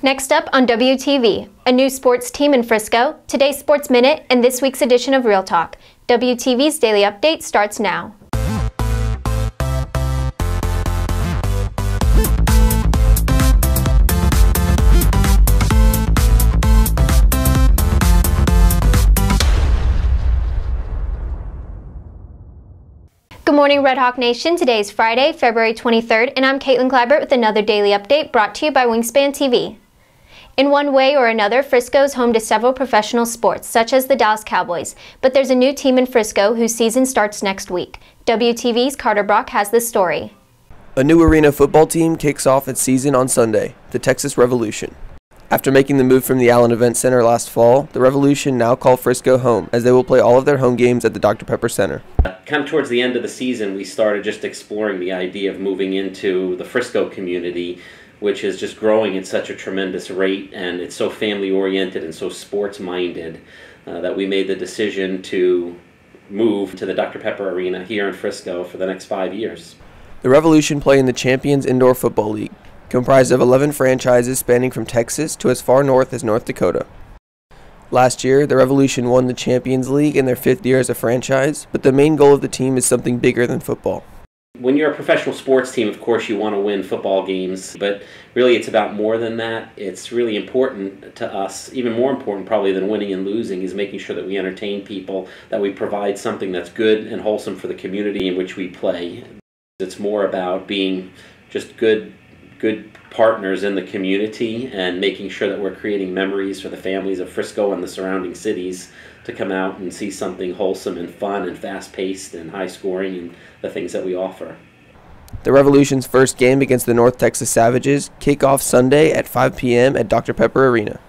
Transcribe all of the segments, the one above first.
Next up on WTV, a new sports team in Frisco, today's Sports Minute, and this week's edition of Real Talk. WTV's Daily Update starts now. Good morning, Red Hawk Nation. Today is Friday, February 23rd, and I'm Caitlyn Kleibert with another daily update brought to you by Wingspan TV. In one way or another, Frisco is home to several professional sports, such as the Dallas Cowboys, but there's a new team in Frisco whose season starts next week. WTV's Carter Brock has this story. A new arena football team kicks off its season on Sunday, the Texas Revolution. After making the move from the Allen Event Center last fall, the Revolution now call Frisco home, as they will play all of their home games at the Dr. Pepper Center. Kind of towards the end of the season, we started just exploring the idea of moving into the Frisco community, which is just growing at such a tremendous rate, and it's so family-oriented and so sports-minded that we made the decision to move to the Dr. Pepper Arena here in Frisco for the next 5 years. The Revolution play in the Champions Indoor Football League, comprised of 11 franchises spanning from Texas to as far north as North Dakota. Last year, the Revolution won the Champions League in their 5th year as a franchise, but the main goal of the team is something bigger than football. When you're a professional sports team, of course, you want to win football games, but really it's about more than that. It's really important to us, even more important probably than winning and losing, is making sure that we entertain people, that we provide something that's good and wholesome for the community in which we play. It's more about being just good partners in the community and making sure that we're creating memories for the families of Frisco and the surrounding cities to come out and see something wholesome and fun and fast-paced and high-scoring and the things that we offer. The Revolution's first game against the North Texas Savages kick off Sunday at 5 p.m. at Dr. Pepper Arena.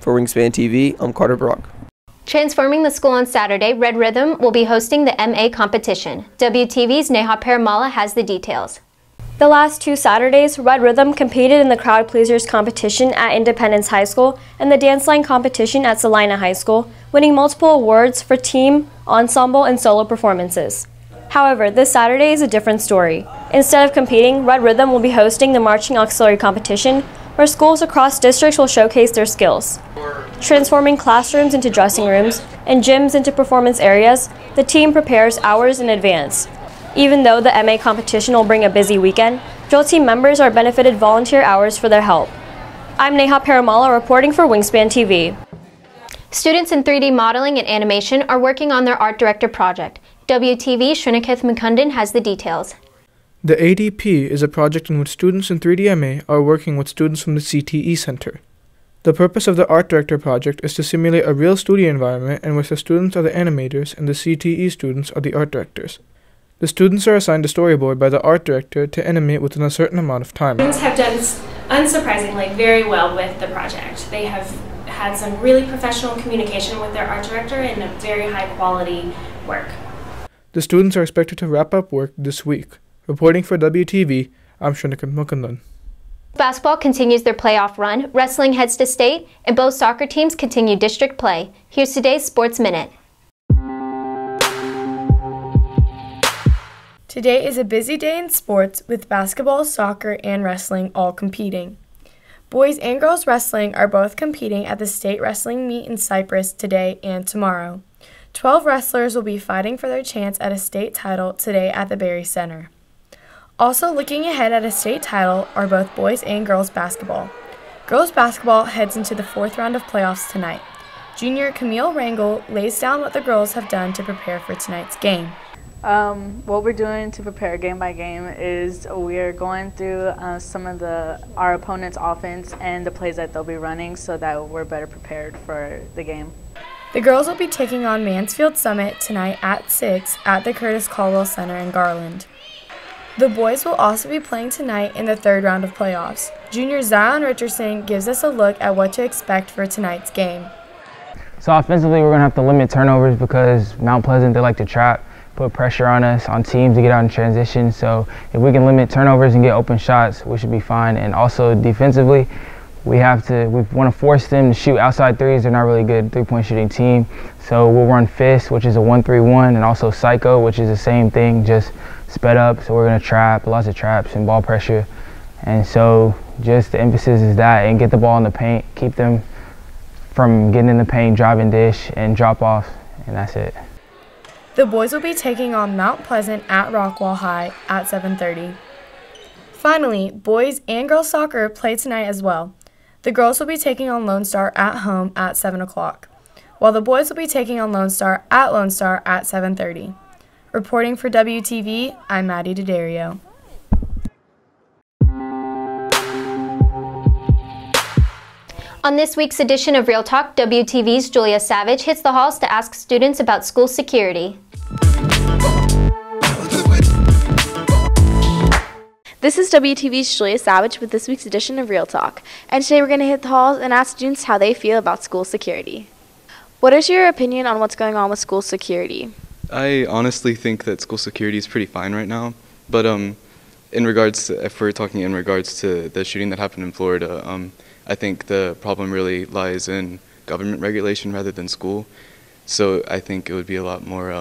For Wingspan TV, I'm Carter Brock. Transforming the school on Saturday, Red Rhythm will be hosting the MA competition. WTV's Neha Paramala has the details. The last 2 Saturdays, Red Rhythm competed in the Crowd Pleasers competition at Independence High School and the Dance Line competition at Salina High School, winning multiple awards for team, ensemble, and solo performances. However, this Saturday is a different story. Instead of competing, Red Rhythm will be hosting the Marching Auxiliary competition, where schools across districts will showcase their skills. Transforming classrooms into dressing rooms and gyms into performance areas, the team prepares hours in advance. Even though the MA competition will bring a busy weekend, drill team members are benefited volunteer hours for their help. I'm Neha Paramala reporting for Wingspan TV. Students in 3D modeling and animation are working on their art director project. WTV's Shrinikith Mukundan has the details. The ADP is a project in which students in 3D MA are working with students from the CTE Center. The purpose of the art director project is to simulate a real studio environment in which the students are the animators and the CTE students are the art directors. The students are assigned a storyboard by the art director to animate within a certain amount of time. Students have done, unsurprisingly, very well with the project. They have had some really professional communication with their art director and a very high quality work. The students are expected to wrap up work this week. Reporting for WTV, I'm Shrinikith Mukundan. Basketball continues their playoff run, wrestling heads to state, and both soccer teams continue district play. Here's today's Sports Minute. Today is a busy day in sports with basketball, soccer, and wrestling all competing. Boys and girls wrestling are both competing at the state wrestling meet in Cypress today and tomorrow. 12 wrestlers will be fighting for their chance at a state title today at the Berry Center. Also looking ahead at a state title are both boys and girls basketball. Girls basketball heads into the 4th round of playoffs tonight. Junior Camille Rangel lays down what the girls have done to prepare for tonight's game. What we're doing to prepare game by game is we're going through some of our opponent's offense and the plays that they'll be running so that we're better prepared for the game. The girls will be taking on Mansfield Summit tonight at 6 at the Curtis Caldwell Center in Garland. The boys will also be playing tonight in the 3rd round of playoffs. Junior Zion Richardson gives us a look at what to expect for tonight's game. So offensively, we're going to have to limit turnovers because Mount Pleasant, they like to trap, put pressure on us, on teams to get out in transition. So if we can limit turnovers and get open shots, we should be fine. And also defensively, we want to force them to shoot outside threes. They're not really good three-point shooting team. So we'll run Fist, which is a 1-3-1, and also Psycho, which is the same thing, just sped up. So we're going to trap, lots of traps and ball pressure. And so just the emphasis is that, and get the ball in the paint, keep them from getting in the paint, driving dish, and drop off, and that's it. The boys will be taking on Mount Pleasant at Rockwall High at 7:30. Finally, boys and girls soccer play tonight as well. The girls will be taking on Lone Star at home at 7 o'clock, while the boys will be taking on Lone Star at 7:30. Reporting for WTV, I'm Maddie D'Addario. On this week's edition of Real Talk, WTV's Julia Savage hits the halls to ask students about school security. This is WTV's Julia Savage with this week's edition of Real Talk, and today we're going to hit the halls and ask students how they feel about school security. What is your opinion on what's going on with school security? I honestly think that school security is pretty fine right now, but if we're talking in regards to the shooting that happened in Florida, I think the problem really lies in government regulation rather than school. So I think it would be a lot more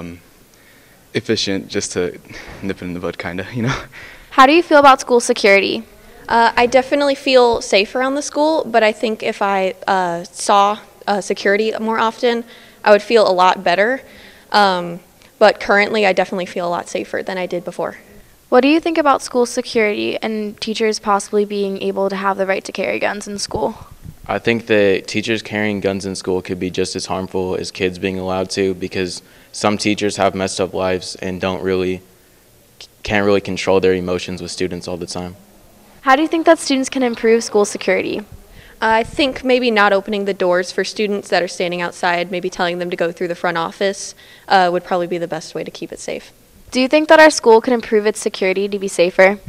efficient just to nip it in the bud, kind of, you know. How do you feel about school security? I definitely feel safe around the school, but I think if I saw security more often, I would feel a lot better. But currently, I definitely feel a lot safer than I did before. What do you think about school security and teachers possibly being able to have the right to carry guns in school? I think that teachers carrying guns in school could be just as harmful as kids being allowed to, because some teachers have messed up lives and can't really control their emotions with students all the time. How do you think that students can improve school security? I think maybe not opening the doors for students that are standing outside, maybe telling them to go through the front office would probably be the best way to keep it safe. Do you think that our school could improve its security to be safer?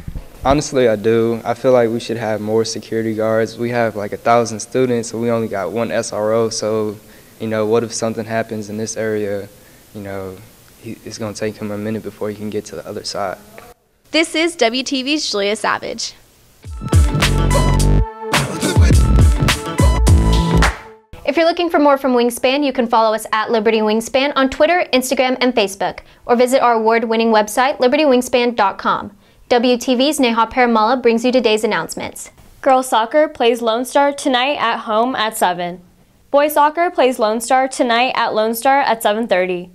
Honestly, I do. I feel like we should have more security guards. We have like 1,000 students, and we only got one SRO. So, what if something happens in this area? It's going to take him a minute before he can get to the other side. This is WTV's Julia Savage. If you're looking for more from Wingspan, you can follow us at Liberty Wingspan on Twitter, Instagram, and Facebook, or visit our award-winning website, libertywingspan.com. WTV's Neha Paramala brings you today's announcements. Girls soccer plays Lone Star tonight at home at 7. Boys soccer plays Lone Star tonight at Lone Star at 7:30.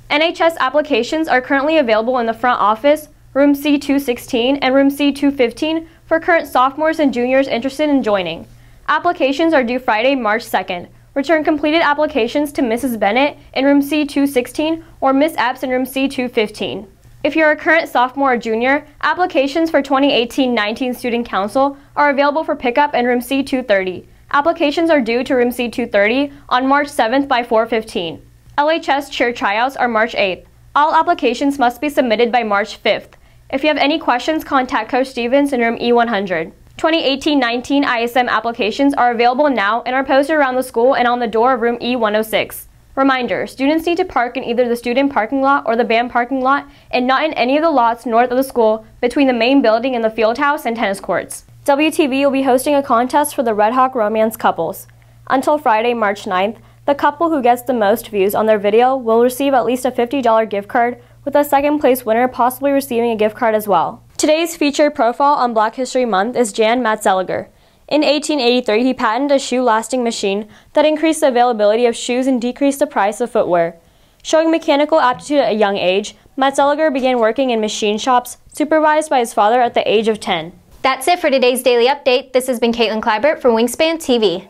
NHS applications are currently available in the front office, room C216 and room C215 for current sophomores and juniors interested in joining. Applications are due Friday, March 2nd. Return completed applications to Mrs. Bennett in room C216 or Miss Epps in room C215. If you're a current sophomore or junior, applications for 2018-19 Student Council are available for pickup in room C230. Applications are due to room C230 on March 7th by 4:15. LHS cheer tryouts are March 8th. All applications must be submitted by March 5th. If you have any questions, contact Coach Stevens in room E100. 2018-19 ISM applications are available now and are posted around the school and on the door of room E106. Reminder, students need to park in either the student parking lot or the band parking lot and not in any of the lots north of the school between the main building and the field house and tennis courts. WTV will be hosting a contest for the Red Hawk romance couples. Until Friday, March 9th, the couple who gets the most views on their video will receive at least a $50 gift card, with a second place winner possibly receiving a gift card as well. Today's featured profile on Black History Month is Jan Matzeliger. In 1883, he patented a shoe-lasting machine that increased the availability of shoes and decreased the price of footwear. Showing mechanical aptitude at a young age, Matzeliger began working in machine shops, supervised by his father at the age of 10. That's it for today's Daily Update. This has been Caitlyn Kleibert for Wingspan TV.